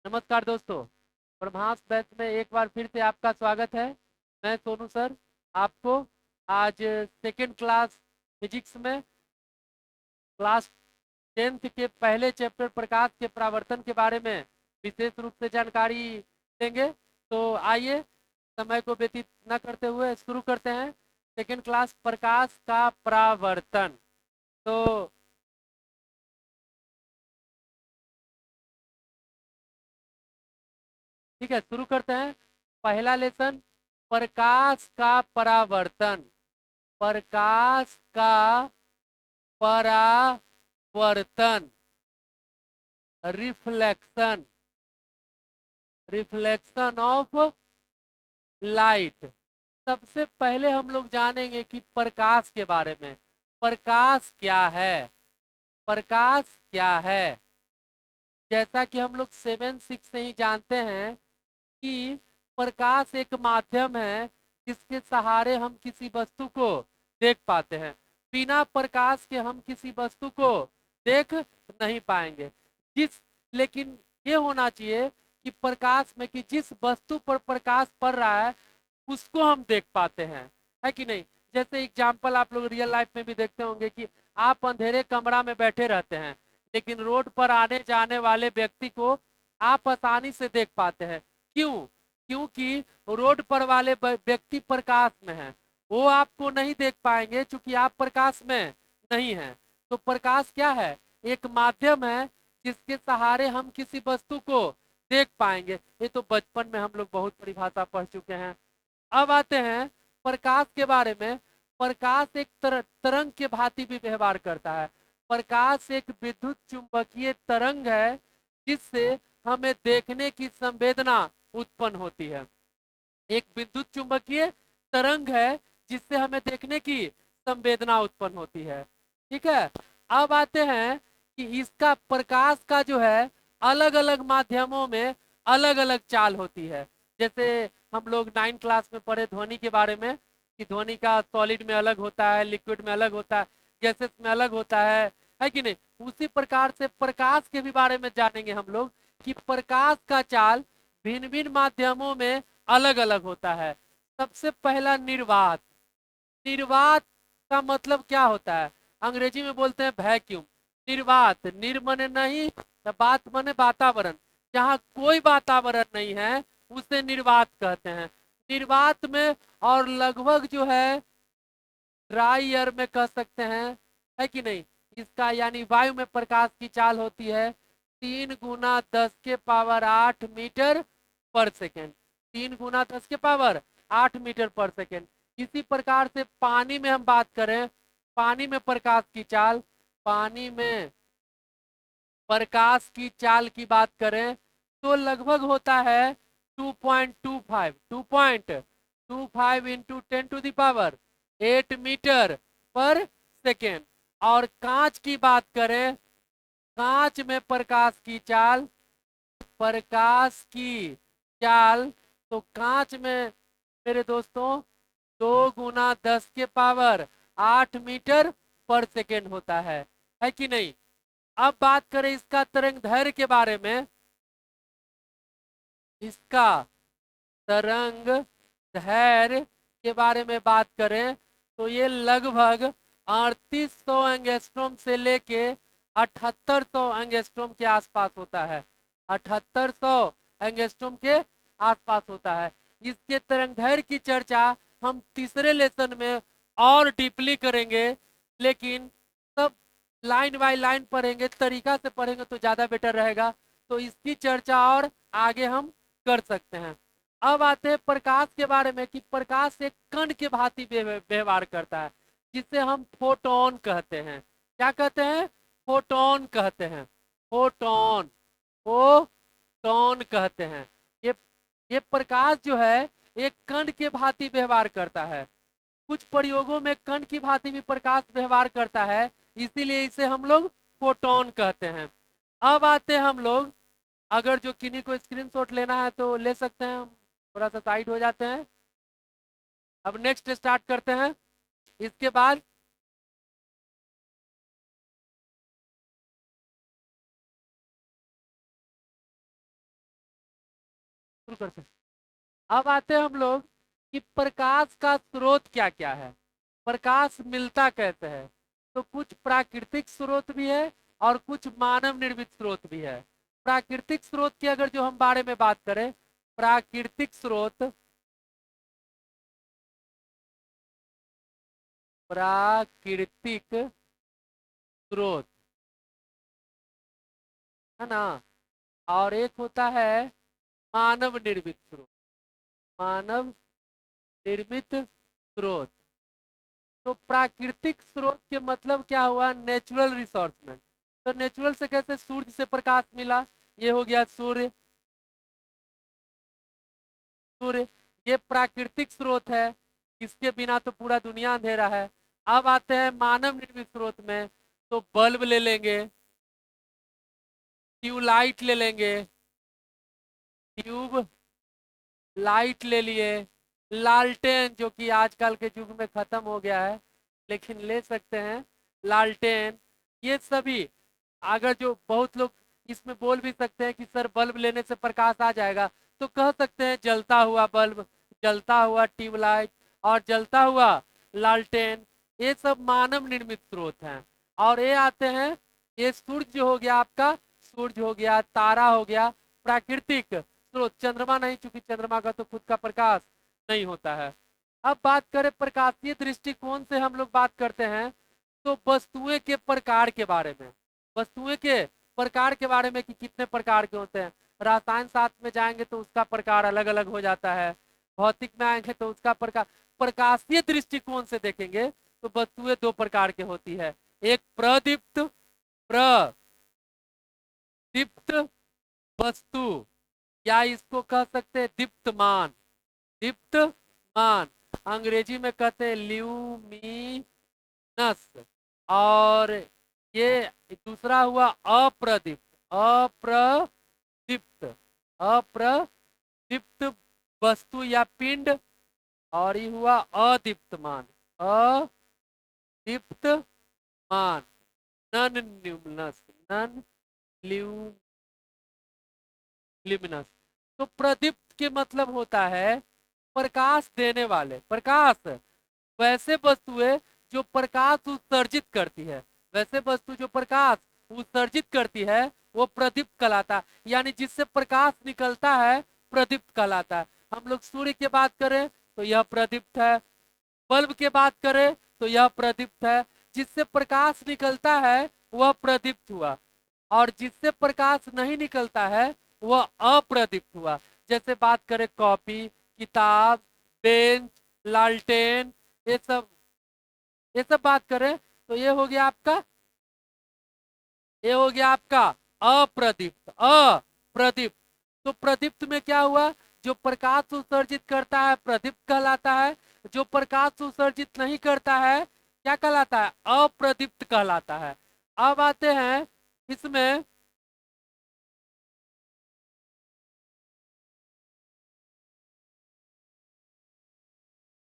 नमस्कार दोस्तों। प्रभास बैच में एक बार फिर से आपका स्वागत है। मैं सोनू सर आपको आज सेकेंड क्लास फिजिक्स में क्लास 10th के पहले चैप्टर प्रकाश के परावर्तन के बारे में विशेष रूप से जानकारी देंगे। तो आइए समय को व्यतीत न करते हुए शुरू करते हैं। सेकेंड क्लास प्रकाश का परावर्तन। तो ठीक है, शुरू करते हैं। पहला लेसन, प्रकाश का परावर्तन। प्रकाश का परावर्तन, रिफ्लेक्शन, रिफ्लेक्शन ऑफ लाइट। सबसे पहले हम लोग जानेंगे कि प्रकाश के बारे में। प्रकाश क्या है? प्रकाश क्या है? जैसा कि हम लोग 7 6 से ही जानते हैं कि प्रकाश एक माध्यम है जिसके सहारे हम किसी वस्तु को देख पाते हैं। बिना प्रकाश के हम किसी वस्तु को देख नहीं पाएंगे। जिस लेकिन ये होना चाहिए कि प्रकाश में कि जिस वस्तु पर प्रकाश पड़ रहा है उसको हम देख पाते हैं, है कि नहीं? जैसे एग्जाम्पल आप लोग रियल लाइफ में भी देखते होंगे कि आप अंधेरे कमरा में बैठे रहते हैं, लेकिन रोड पर आने जाने वाले व्यक्ति को आप आसानी से देख पाते हैं। क्यों? क्योंकि रोड पर वाले व्यक्ति प्रकाश में हैं। वो आपको नहीं देख पाएंगे क्योंकि आप प्रकाश में नहीं हैं। तो प्रकाश क्या है? एक माध्यम है जिसके सहारे हम किसी वस्तु को देख पाएंगे। ये तो बचपन में हम लोग बहुत परिभाषा पढ़ चुके हैं। अब आते हैं प्रकाश के बारे में। प्रकाश एक तरंग के भांति भी व्यवहार करता है। प्रकाश एक विद्युत चुंबकीय तरंग है जिससे हमें देखने की संवेदना उत्पन्न होती है। एक विद्युत चुंबकीय तरंग है जिससे हमें देखने की संवेदना उत्पन्न होती है। ठीक है। अब आते हैं कि इसका प्रकाश का जो है अलग अलग माध्यमों में अलग अलग चाल होती है। जैसे हम लोग 9 क्लास में पढ़े ध्वनि के बारे में कि ध्वनि का सॉलिड में अलग होता है, लिक्विड में अलग होता है, गैसेस में अलग होता है कि नहीं? उसी प्रकार से प्रकाश के भी बारे में जानेंगे हम लोग कि प्रकाश का चाल भिन्न भिन्न माध्यमों में अलग अलग होता है। सबसे पहला निर्वात। निर्वात का मतलब क्या होता है? अंग्रेजी में बोलते हैं वैक्यूम। निर्वात, निर मने नहीं, बात मने वातावरण। जहाँ कोई वातावरण नहीं है उसे निर्वात कहते हैं। निर्वात में और लगभग जो है ड्राई एयर में कह सकते हैं, है कि नहीं? इसका यानी वायु में प्रकाश की चाल होती है 3 × 10⁸ मीटर पर सेकेंड। 3 × 10⁸मीटर पर सेकेंड। इसी प्रकार से पानी में हम बात करें, पानी में प्रकाश की चाल, पानी में प्रकाश की चाल की बात करें तो लगभग होता है 2.25 इंटू 10⁸ मीटर पर सेकेंड। और कांच की बात करें, कांच में प्रकाश की चाल, प्रकाश की चाल तो कांच में मेरे दोस्तों 2 × 10⁸ मीटर पर सेकेंड होता है कि नहीं? अब बात करें इसका तरंग दैर्घ्य के बारे में। इसका तरंग दैर्घ्य के बारे में बात करें तो ये लगभग 3800 एंगस्ट्रॉम से लेके 7800 एंगस्ट्रॉम के आसपास होता है। 7800 एंगस्ट्रॉम के आसपास होता है। इसके तरंग दैर्घ्य की चर्चा हम तीसरे लेसन में और डीपली करेंगे, लेकिन सब लाइन बाय लाइन पढ़ेंगे, तरीका से पढ़ेंगे तो ज्यादा बेटर रहेगा। तो इसकी चर्चा और आगे हम कर सकते हैं। अब आते हैं प्रकाश के बारे में कि प्रकाश एक कण के भांति व्यवहार करता है जिसे हम फोटोन कहते हैं। क्या कहते हैं? फोटोन कहते हैं। फोटोन, फोटोन कहते हैं। ये ये प्रकाश जो है एक कण के भांति व्यवहार करता है। कुछ प्रयोगों में कण की भांति भी प्रकाश व्यवहार करता है, इसीलिए इसे हम लोग फोटोन कहते हैं। अब आते हैं हम लोग, अगर जो किन्हीं को स्क्रीनशॉट लेना है तो ले सकते हैं, हम थोड़ा सा साइड हो जाते हैं। अब नेक्स्ट स्टार्ट करते हैं। इसके बाद शुरू करते हैं। अब आते हैं हम लोग कि प्रकाश का स्रोत क्या क्या है, प्रकाश मिलता कैसे है। तो कुछ प्राकृतिक स्रोत भी है और कुछ मानव निर्मित स्रोत भी है। प्राकृतिक स्रोत की अगर जो हम बारे में बात करें, प्राकृतिक स्रोत, प्राकृतिक स्रोत है ना, और एक होता है मानव निर्मित स्रोत, मानव निर्मित स्रोत। तो प्राकृतिक स्रोत के मतलब क्या हुआ, नेचुरल रिसोर्स में। तो नेचुरल से कैसे, सूर्य से प्रकाश मिला, ये हो गया सूर्य, सूर्य ये प्राकृतिक स्रोत है, इसके बिना तो पूरा दुनिया अंधेरा है। अब आते हैं मानव निर्मित स्रोत में, तो बल्ब ले लेंगे, ट्यूबलाइट ले लेंगे, ट्यूब लाइट ले लिए, लालटेन जो कि आजकल के युग में खत्म हो गया है लेकिन ले सकते हैं, लालटेन, ये सभी। अगर जो बहुत लोग इसमें बोल भी सकते हैं कि सर बल्ब लेने से प्रकाश आ जाएगा, तो कह सकते हैं जलता हुआ बल्ब, जलता हुआ ट्यूबलाइट और जलता हुआ लालटेन, ये सब मानव निर्मित स्रोत हैं। और ये आते हैं, ये सूर्य हो गया आपका, सूर्य हो गया, तारा हो गया, प्राकृतिक स्रोत। चंद्रमा नहीं, चूंकि चंद्रमा का तो खुद का प्रकाश नहीं होता है। अब बात करें प्रकाशीय दृष्टिकोण से हम लोग बात करते हैं, तो वस्तुएं के प्रकार के बारे में, वस्तुएं के प्रकार के बारे में कि कितने प्रकार के होते हैं। रसायन शास्त्र में जाएंगे तो उसका प्रकार अलग अलग हो जाता है, भौतिक में आएंगे तो उसका प्रकार, प्रकाशीय दृष्टिकोण से देखेंगे तो वस्तुएं दो प्रकार की होती है, एक प्रदीप्त, प्रदीप्त वस्तु, या इसको कह सकते हैं दीप्तमान, दीप्तमान, अंग्रेजी में कहते हैं ल्यूमिनस। और ये दूसरा हुआ अप्रदीप्त, अप्रदीप्त, अप्रदीप्त वस्तु या पिंड। और ये हुआ अदीप्तमान, अदीप्तमान, नन ल्यूमिनस, नन ल्यूमिनस। तो प्रदीप्त के मतलब होता है प्रकाश देने वाले, प्रकाश, वैसे वस्तुएं जो प्रकाश उत्सर्जित करती है, वैसे वस्तु जो प्रकाश उत्सर्जित करती है वो प्रदीप्त कहलाता है, यानी जिससे प्रकाश निकलता है प्रदीप्त कहलाता है। हम लोग सूर्य की बात करें तो यह प्रदीप्त है, बल्ब की बात करें तो यह प्रदीप्त है, जिससे प्रकाश निकलता है वह प्रदीप्त हुआ, और जिससे प्रकाश नहीं निकलता है वह अप्रदीप्त हुआ। जैसे बात करें कॉपी, किताब, बेंच, लालटेन, ये सब, ये सब बात करें तो ये हो गया आपका, ये हो गया आपका अप्रदीप्त, अप्रदीप्त। तो प्रदीप्त में क्या हुआ, जो प्रकाश उत्सर्जित करता है प्रदीप्त कहलाता है, जो प्रकाश उत्सर्जित नहीं करता है क्या कहलाता है, अप्रदीप्त कहलाता है। अब आते हैं इसमें,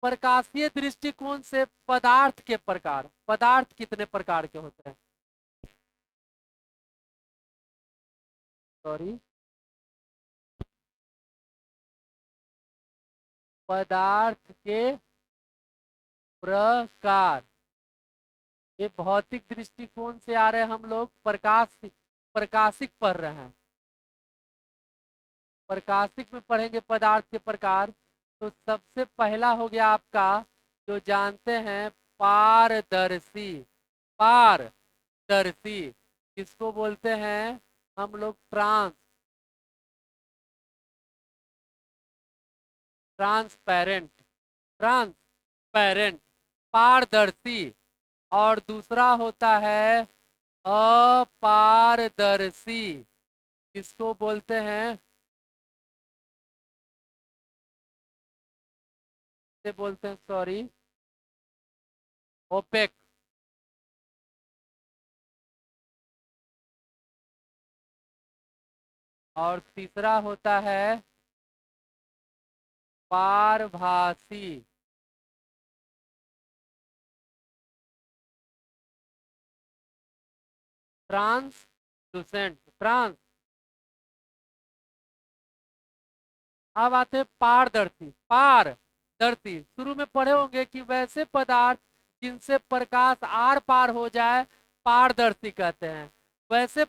प्रकाशीय दृष्टिकोण से पदार्थ के प्रकार, पदार्थ कितने प्रकार के होते हैं, सॉरी, पदार्थ के प्रकार, ये भौतिक दृष्टिकोण से आ रहे हैं, हम लोग प्रकाश, प्रकाशिक पढ़ रहे हैं, प्रकाशिक में पढ़ेंगे पदार्थ के प्रकार। तो सबसे पहला हो गया आपका, जो जानते हैं, पारदर्शी, पारदर्शी, इसको बोलते हैं हम लोग ट्रांसपेरेंट, ट्रांसपेरेंट, पारदर्शी। और दूसरा होता है अपारदर्शी, इसको बोलते हैं, से बोलते हैं सॉरी, ओपेक। और तीसरा होता है पारभासी, ट्रांसलूसेंट, ट्रांस, अब आते हैं पारदर्शी। पारदर्शी शुरू में पढ़े होंगे कि वैसे पदार्थ जिनसे प्रकाश आर पार हो जाए पारदर्शी कहते हैं। वैसे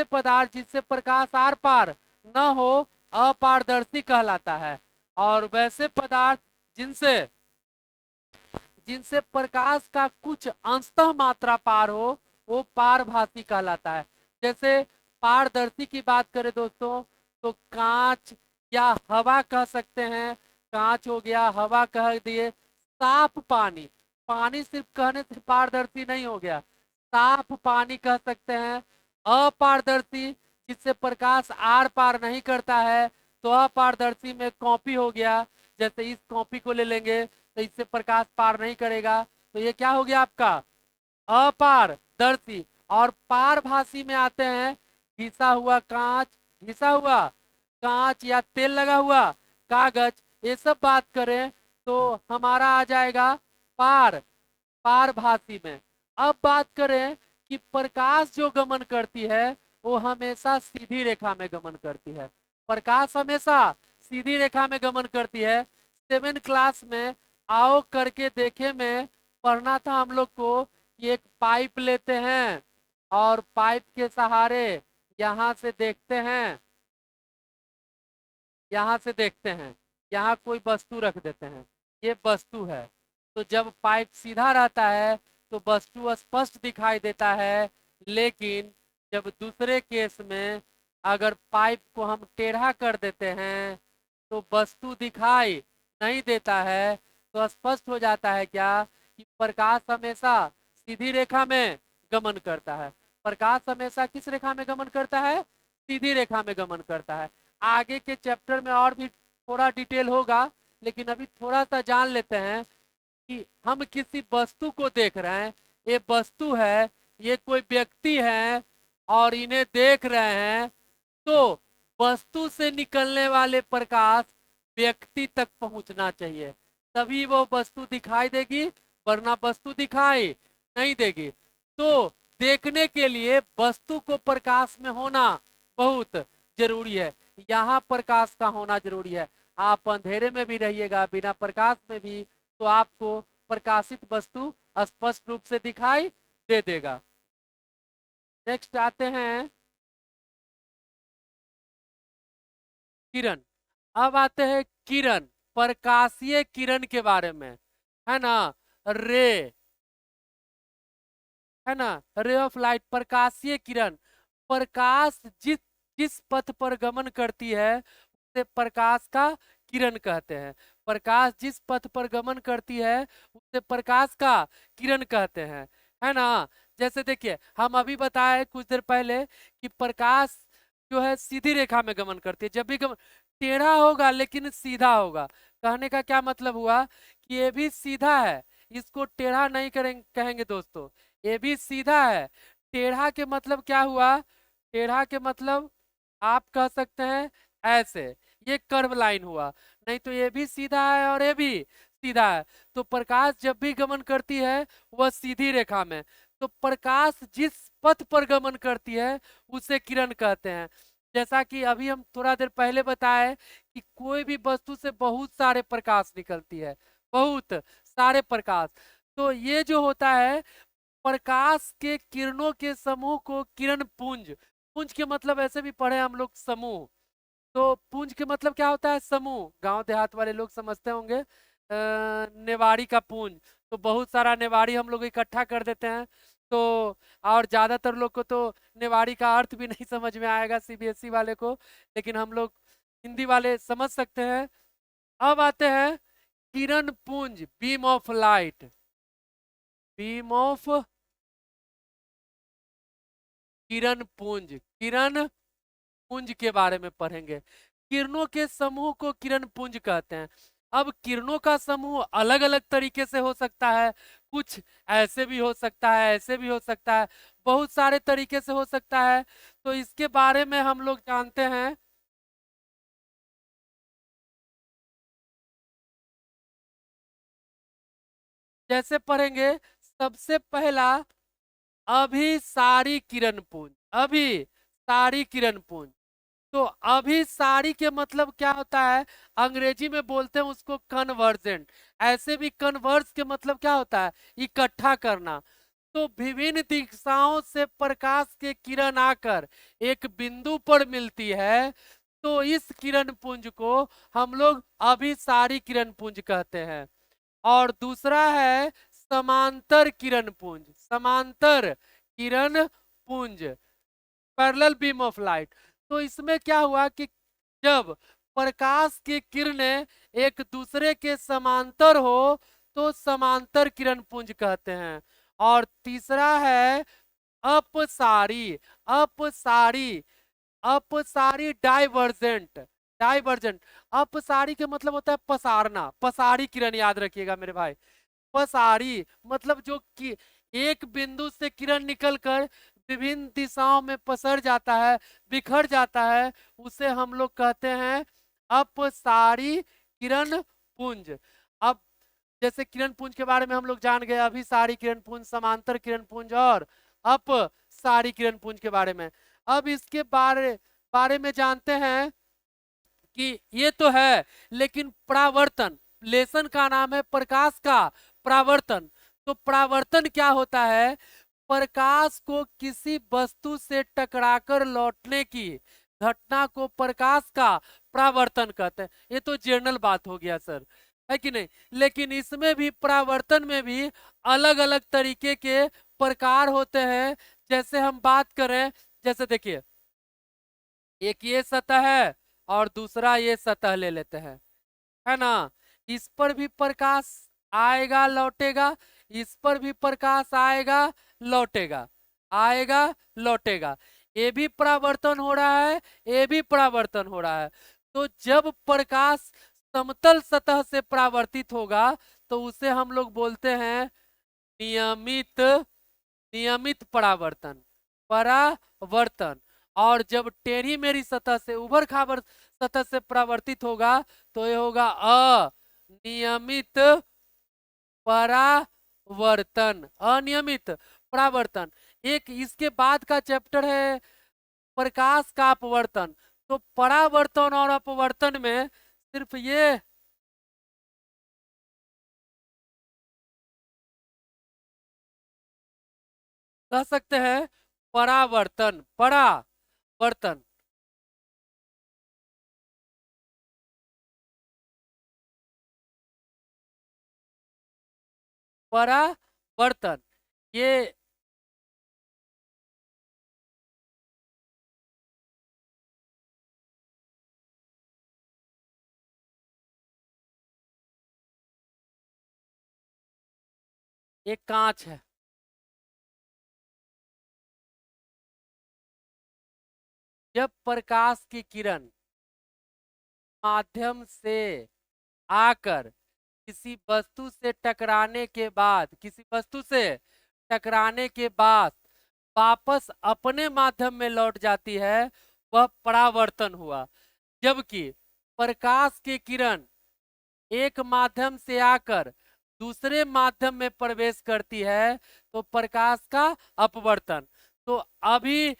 पदार्थ जिससे प्रकाश आर पार न हो अपारदर्शी कहलाता है। और वैसे पदार्थ जिनसे जिनसे प्रकाश का कुछ अंशतः मात्रा पार हो वो पारभासी कहलाता है। जैसे पारदर्शी की बात करें दोस्तों तो कांच या हवा कह सकते हैं। कांच हो गया, हवा कह दिए। साफ पानी, पानी सिर्फ कहने से पारदर्शी नहीं हो गया, साफ पानी कह सकते हैं। अपारदर्शी जिससे प्रकाश आर पार नहीं करता है तो अपारदर्शी में कॉपी हो गया। जैसे इस कॉपी को ले लेंगे तो इससे प्रकाश पार नहीं करेगा, तो ये क्या हो गया आपका अपारदर्शी। और पारभासी में आते हैं घिसा हुआ कांच, घिसा हुआ कांच या तेल लगा हुआ कागज, ये सब बात करें तो हमारा आ जाएगा पारभासी में। अब बात करें कि प्रकाश जो गमन करती है वो हमेशा सीधी रेखा में गमन करती है। प्रकाश हमेशा सीधी रेखा में गमन करती है। 7 क्लास में आओ करके देखे में पढ़ना था हम लोग को कि एक पाइप लेते हैं और पाइप के सहारे यहाँ से देखते हैं, यहाँ से देखते हैं, यहाँ कोई वस्तु रख देते हैं, ये वस्तु है। तो जब पाइप सीधा रहता है तो वस्तु स्पष्ट दिखाई देता है। लेकिन जब दूसरे केस में अगर पाइप को हम टेढ़ा कर देते हैं तो वस्तु दिखाई नहीं देता है। तो स्पष्ट हो जाता है क्या कि प्रकाश हमेशा सीधी रेखा में गमन करता है। प्रकाश हमेशा किस रेखा में गमन करता है? सीधी रेखा में गमन करता है। आगे के चैप्टर में और भी थोड़ा डिटेल होगा, लेकिन अभी थोड़ा सा जान लेते हैं कि हम किसी वस्तु को देख रहे हैं, ये वस्तु है, ये कोई व्यक्ति है और इन्हें देख रहे हैं, तो वस्तु से निकलने वाले प्रकाश व्यक्ति तक पहुंचना चाहिए, तभी वो वस्तु दिखाई देगी, वरना वस्तु दिखाई नहीं देगी। तो देखने के लिए वस्तु को प्रकाश में होना बहुत जरूरी है, यहाँ प्रकाश का होना जरूरी है। आप अंधेरे में भी रहिएगा, बिना प्रकाश में भी, तो आपको प्रकाशित वस्तु स्पष्ट रूप से दिखाई दे देगा। नेक्स्ट आते हैं किरण। अब आते हैं किरण, प्रकाशीय किरण के बारे में, है ना। रे, है ना, रे ऑफ लाइट, प्रकाशीय किरण। प्रकाश जिस जिस पथ पर गमन करती है उसे प्रकाश का किरण कहते हैं। प्रकाश जिस पथ पर गमन करती है उसे प्रकाश का किरण कहते हैं, है ना। जैसे देखिए हम अभी बताए कुछ देर पहले कि प्रकाश जो है सीधी रेखा में गमन करती है। जब भी गमन टेढ़ा होगा लेकिन सीधा होगा, कहने का क्या मतलब हुआ कि ये भी सीधा है, इसको टेढ़ा नहीं करेंगे कहेंगे दोस्तों, ये भी सीधा है। टेढ़ा के मतलब क्या हुआ? टेढ़ा के मतलब आप कह सकते हैं ऐसे, ये कर्व लाइन हुआ। नहीं तो ये भी सीधा है और ये भी सीधा है। तो प्रकाश जब भी गमन करती है वह सीधी रेखा में, तो प्रकाश जिस पथ पर गमन करती है उसे किरण कहते हैं। जैसा कि अभी हम थोड़ा देर पहले बताए कि कोई भी वस्तु से बहुत सारे प्रकाश निकलती है, बहुत सारे प्रकाश। तो ये जो होता है प्रकाश के किरणों के समूह को किरण पुंज, पुंज के मतलब ऐसे भी पढ़े हम लोग समूह, तो पुंज के मतलब क्या होता है? समूह। गांव देहात वाले लोग समझते होंगे नेवाड़ी का पुंज, तो बहुत सारा नेवाड़ी हम लोग इकट्ठा कर देते हैं। तो और ज्यादातर लोग को तो नेवाड़ी का अर्थ भी नहीं समझ में आएगा, सीबीएसई वाले को, लेकिन हम लोग हिंदी वाले समझ सकते हैं। अब आते हैं किरण पुंज, beam of light, beam of किरण पुंज, किरण पुंज के बारे में पढ़ेंगे। किरणों के समूह को किरण पुंज कहते हैं। अब किरणों का समूह अलग अलग तरीके से हो सकता है, कुछ ऐसे भी हो सकता है, ऐसे भी हो सकता है, बहुत सारे तरीके से हो सकता है। तो इसके बारे में हम लोग जानते हैं। जैसे पढ़ेंगे सबसे पहला अभिसारी किरण पुंज, अभिसारी किरण पुंज। तो अभिसारी के मतलब क्या होता है, अंग्रेजी में बोलते हैं उसको कन्वर्जेंट। ऐसे भी कन्वर्ज के मतलब क्या होता है, इकट्ठा करना। तो विभिन्न दिशाओं से प्रकाश के किरण आकर एक बिंदु पर मिलती है, तो इस किरण पुंज को हम लोग अभिसारी किरण पुंज कहते हैं। और दूसरा है समांतर किरण पुंज, समांतर किरण पुंज, पैरेलल बीम ऑफ लाइट। तो इसमें क्या हुआ कि जब प्रकाश की किरणें एक दूसरे के समांतर हो तो समांतर किरण पुंज कहते हैं। और तीसरा है अपसारी, अपसारी, अपसारी डाइवर्जेंट, डाइवर्जेंट। अपसारी के मतलब होता है पसारना, पसारी किरण, याद रखिएगा मेरे भाई। पसारी मतलब जो कि एक बिंदु से किरण निकलकर विभिन्न दिशाओं में पसर जाता है, बिखर जाता है, उसे हम लोग कहते हैं अपसारी किरण पुंज। अब जैसे किरण पुंज के बारे में हम लोग जान गए, अभिसारी किरण पुंज, समांतर किरण पुंज और अपसारी किरण पुंज के बारे में। अब इसके बारे बारे में जानते हैं कि ये तो है, लेकिन परावर्तन, लेसन का नाम है प्रकाश का परावर्तन। तो परावर्तन क्या होता है, प्रकाश को किसी वस्तु से टकराकर लौटने की घटना को प्रकाश का परावर्तन कहते हैं। ये तो जनरल बात हो गया सर, है कि नहीं। लेकिन इसमें भी, परावर्तन में भी अलग अलग तरीके के प्रकार होते हैं। जैसे हम बात करें, जैसे देखिए एक ये सतह है और दूसरा ये सतह ले लेते हैं, है ना। इस पर भी प्रकाश आएगा लौटेगा, इस पर भी प्रकाश आएगा लौटेगा, आएगा लौटेगा। ये भी परावर्तन हो रहा है, ये भी परावर्तन हो रहा है। तो जब प्रकाश समतल सतह से परावर्तित होगा तो उसे हम लोग बोलते हैं नियमित, नियमित परावर्तन, परावर्तन। और जब टेढ़ी मेढ़ी सतह से, उभर खाबर सतह से परावर्तित होगा तो ये होगा अनियमित परावर्तन, अनियमित परावर्तन। एक इसके बाद का चैप्टर है प्रकाश का अपवर्तन। तो परावर्तन और अपवर्तन में सिर्फ ये कह सकते हैं परावर्तन, परावर्तन, परावर्तन। ये एक कांच है, जब प्रकाश की किरण माध्यम से आकर किसी वस्तु से टकराने के बाद, किसी वस्तु से टकराने के बाद वापस अपने माध्यम में लौट जाती है, वह परावर्तन हुआ। जबकि प्रकाश की किरण एक माध्यम से आकर दूसरे माध्यम में प्रवेश करती है तो प्रकाश का अपवर्तन। तो अभी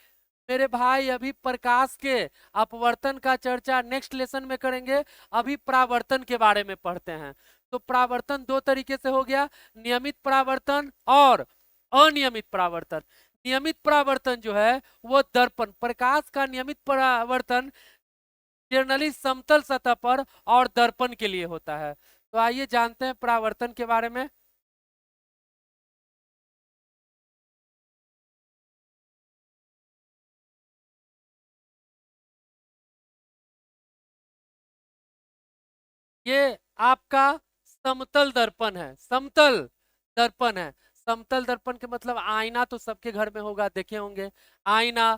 मेरे भाई, अभी प्रकाश के अपवर्तन का चर्चा नेक्स्ट लेसन में करेंगे। अभी परावर्तन के बारे में पढ़ते हैं। तो परावर्तन दो तरीके से हो गया, नियमित परावर्तन और अनियमित परावर्तन। नियमित परावर्तन जो है वो दर्पण, प्रकाश का नियमित परावर्तन जनरली समतल सतह पर और दर्पण के लिए होता है। तो आइए जानते हैं परावर्तन के बारे में। ये आपका समतल दर्पण है, समतल दर्पण है। समतल दर्पण के मतलब आईना तो सबके घर में होगा, देखे होंगे आईना।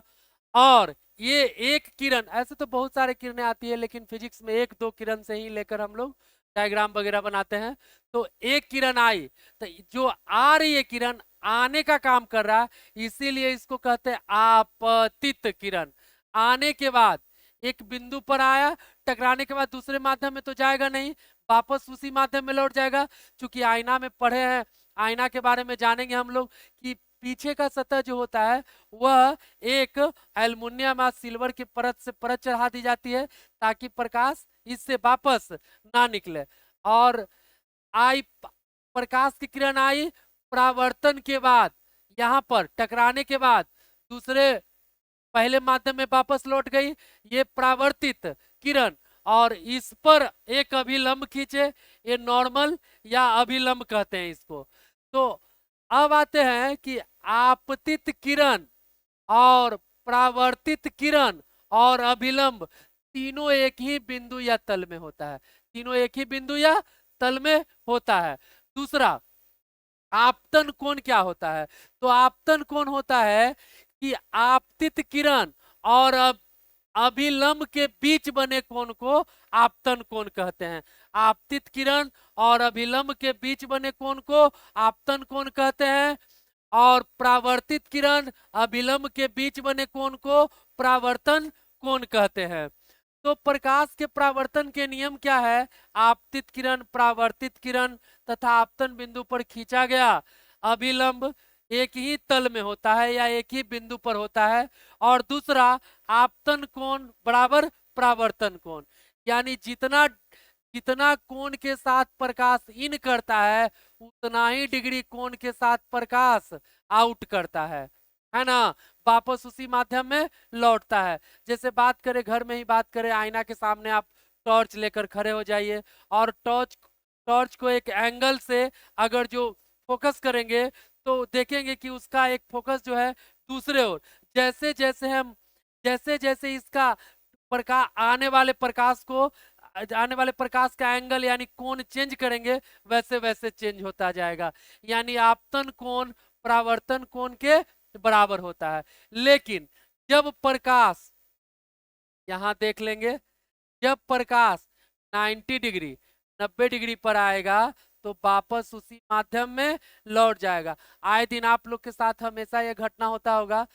और ये एक किरण, ऐसे तो बहुत सारे किरणें आती है, लेकिन फिजिक्स में एक दो किरण से ही लेकर हम लोग डायग्राम वगैरह बनाते हैं। तो एक किरण आई, तो जो आ रही है किरण आने का काम कर रहा है, इसीलिए इसको कहते हैं आपतित किरण। आने के बाद एक बिंदु पर आया, टकराने के बाद दूसरे माध्यम में तो जाएगा नहीं, वापस उसी माध्यम में लौट जाएगा। चूंकि आईना में पढ़े हैं, आईना के बारे में जानेंगे हम लोग कि पीछे का सतह जो होता है वह एक एल्युमिनियम या सिल्वर की परत से परत चढ़ा दी जाती है ताकि प्रकाश इससे वापस ना निकले। और आई प्रकाश की किरण आई, परावर्तन के बाद यहाँ पर टकराने के बाद दूसरे पहले माध्यम में वापस लौट गई, ये परावर्तित किरण, और इस पर एक अभिलंब खींचे, ये नॉर्मल या अभिलंब कहते हैं इसको। तो अब आते हैं कि आपतित किरण और परावर्तित किरण और अभिलंब तीनों एक ही बिंदु या तल में होता है, तीनों एक ही बिंदु या तल में होता है। दूसरा, आपतन कोण क्या होता है? तो आपतन कोण होता है कि आपतित किरण और अभिलंब के बीच बने कोण को आपतन कोण कहते हैं। आपतित किरण और अभिलंब के बीच बने कोण को आपतन कोण कहते हैं, और परावर्तित किरण अभिलंब के बीच बने कोण को परावर्तन कोण कहते हैं। तो प्रकाश के परावर्तन के नियम क्या है? आपतित किरण, परावर्तित किरण तथा आपतन बिंदु पर खींचा गया अभिलंब एक ही तल में होता है या एक ही बिंदु पर होता है। और दूसरा, आपतन कोण बराबर परावर्तन कोण, यानी जितना जितना कोण के साथ प्रकाश इन करता है उतना ही डिग्री कोण के साथ प्रकाश आउट करता है ना, वापस उसी माध्यम में लौटता है। जैसे बात करें, घर में ही बात करें, आईना के सामने आप टॉर्च लेकर खड़े हो जाइए और टॉर्च को एक एंगल से अगर जो फोकस करेंगे तो देखेंगे कि उसका एक फोकस जो है दूसरे ओर, जैसे जैसे इसका प्रकाश आने वाले प्रकाश का एंगल यानी कोण चेंज करेंगे वैसे वैसे चेंज होता जाएगा, यानी आपतन कोण परावर्तन कोण के बराबर होता है। लेकिन जब प्रकाश, यहां देख लेंगे, जब प्रकाश 90 डिग्री पर आएगा तो वापस उसी माध्यम में लौट जाएगा। आए दिन आप लोग के साथ हमेशा यह घटना होता होगा,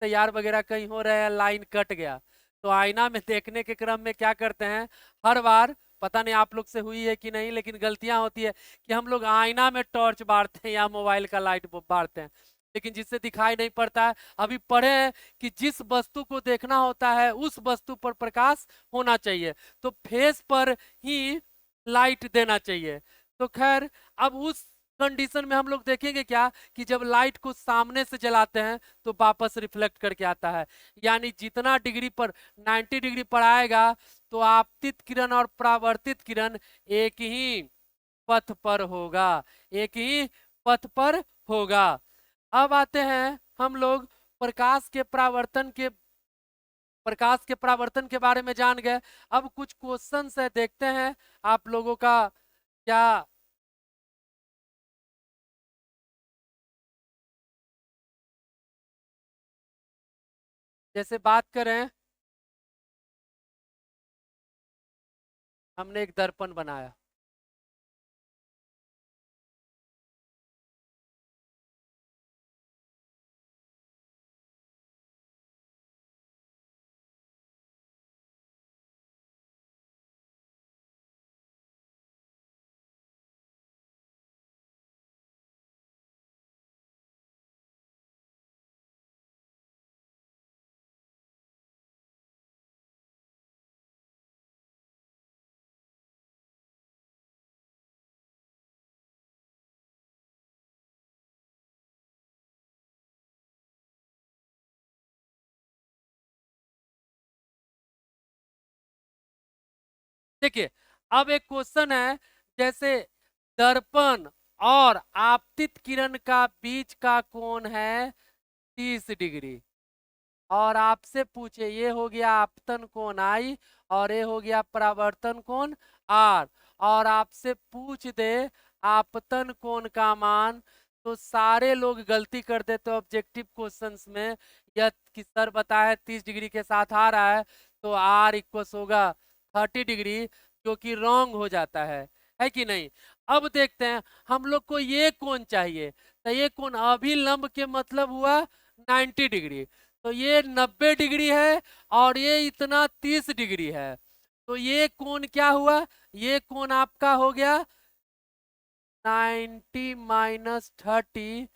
तैयार वगैरह कहीं हो रहा है, लाइन कट गया, तो आईना में देखने के क्रम में क्या करते हैं, हर बार, पता नहीं आप लोग से हुई है कि नहीं, लेकिन गलतियां होती है कि हम लोग आईना में टॉर्च बारते हैं या मोबाइल का लाइट बारते हैं, लेकिन जिससे दिखाई नहीं पड़ता है। अभी पढ़े हैं कि जिस वस्तु को देखना होता है उस वस्तु पर प्रकाश होना चाहिए, तो फेस पर ही लाइट देना चाहिए। तो खैर, अब उस कंडीशन में हम लोग देखेंगे क्या कि जब लाइट को सामने से जलाते हैं तो वापस रिफ्लेक्ट करके आता है, यानी जितना डिग्री पर 90 डिग्री पर आएगा तो आपतित किरण और परावर्तित किरण एक ही पथ पर होगा, एक ही पथ पर होगा। अब आते हैं हम लोग प्रकाश के परावर्तन के बारे में जान गए। अब कुछ क्वेश्चंस है, देखते हैं आप लोगों का क्या। जैसे बात करें, हमने एक दर्पण बनाया, देखिए अब एक क्वेश्चन है, जैसे दर्पण और आपतित किरण का बीच का कोण है 30 डिग्री, और आपसे पूछे, ये हो गया आपतन कोण आई और ये हो गया परावर्तन कोण आर, और आपसे पूछ दे आपतन कोण का मान, तो सारे लोग गलती कर देते ऑब्जेक्टिव क्वेश्चंस में। यह कि सर बताया 30 डिग्री के साथ आ रहा है तो आर इक्वल होगा 30 डिग्री, जो कि रॉन्ग हो जाता है कि नहीं। अब देखते हैं, हम लोग को ये कोण चाहिए, तो ये कोण अभिलंब के मतलब हुआ 90 डिग्री, तो ये 90 डिग्री है और ये इतना 30 डिग्री है, तो ये कोण क्या हुआ, ये कोण आपका हो गया 90 - 30,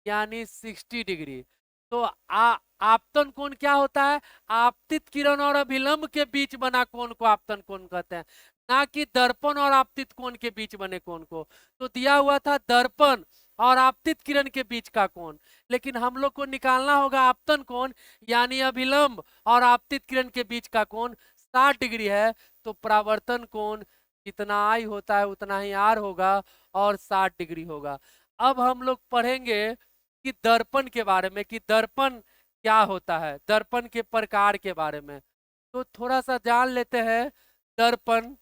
यानी 60 डिग्री। तो आपतन कोण क्या होता है? आपतित किरण और अभिलंब के बीच बना कोण को आपतन कोण कहते हैं, ना कि दर्पण और आपतित कोण के बीच बने कोण को। तो दिया हुआ था दर्पण और आपतित किरण के बीच का कोण, लेकिन हम लोग को निकालना होगा आपतन कोण, यानी अभिलंब और आपतित किरण के बीच का कोण 60 डिग्री है। तो परावर्तन कोण जितना आई होता है उतना ही आर होगा और 60 डिग्री होगा। अब हम लोग पढ़ेंगे कि दर्पण के बारे में, कि दर्पण क्या होता है, दर्पण के प्रकार के बारे में। तो थोड़ा सा जान लेते हैं दर्पण।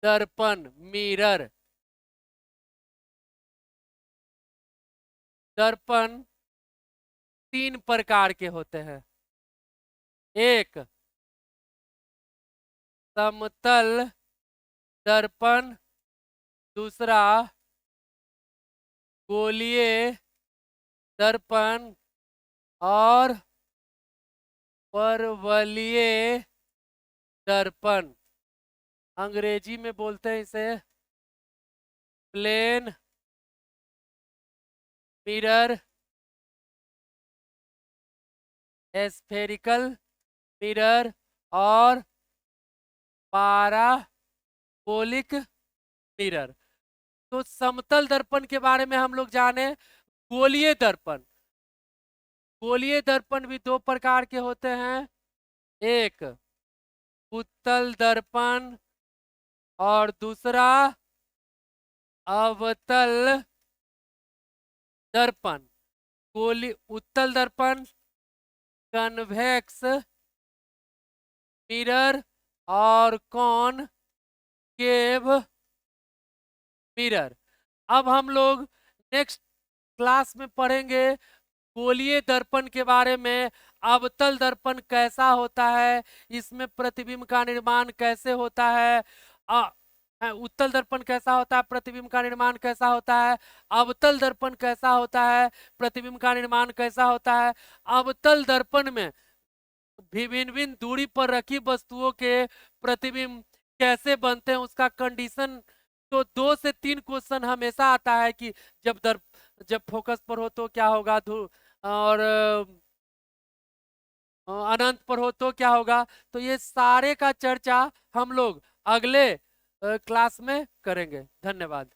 दर्पण मिरर, दर्पण 3 प्रकार के होते हैं। एक समतल दर्पण, दूसरा गोलीय दर्पण और परवलयीय दर्पण। अंग्रेजी में बोलते हैं इसे प्लेन मिरर, स्फेरिकल मिरर और पाराबोलिक मिरर। तो समतल दर्पण के बारे में हम लोग जाने। गोलीय दर्पण, गोलीय दर्पण भी 2 प्रकार के होते हैं। एक उत्तल दर्पण और दूसरा अवतल दर्पण। गोली उत्तल दर्पण कन्वेक्स मिरर और कॉनकेव मिरर। अब हम लोग नेक्स्ट क्लास में पढ़ेंगे गोलीय दर्पण के बारे में। अवतल दर्पण कैसा होता है, इसमें प्रतिबिंब का निर्माण कैसे होता है, उत्तल दर्पण कैसा होता है, प्रतिबिंब का निर्माण कैसा होता है, अवतल दर्पण कैसा होता है, प्रतिबिंब का निर्माण कैसा होता है। अवतल दर्पण में भिन्न भिन्न दूरी पर रखी वस्तुओं के प्रतिबिंब कैसे बनते हैं, उसका कंडीशन। तो 2 से 3 क्वेश्चन हमेशा आता है कि जब फोकस पर हो तो क्या होगा, और अनंत पर हो तो क्या होगा। तो ये सारे का चर्चा हम लोग अगले क्लास में करेंगे। धन्यवाद।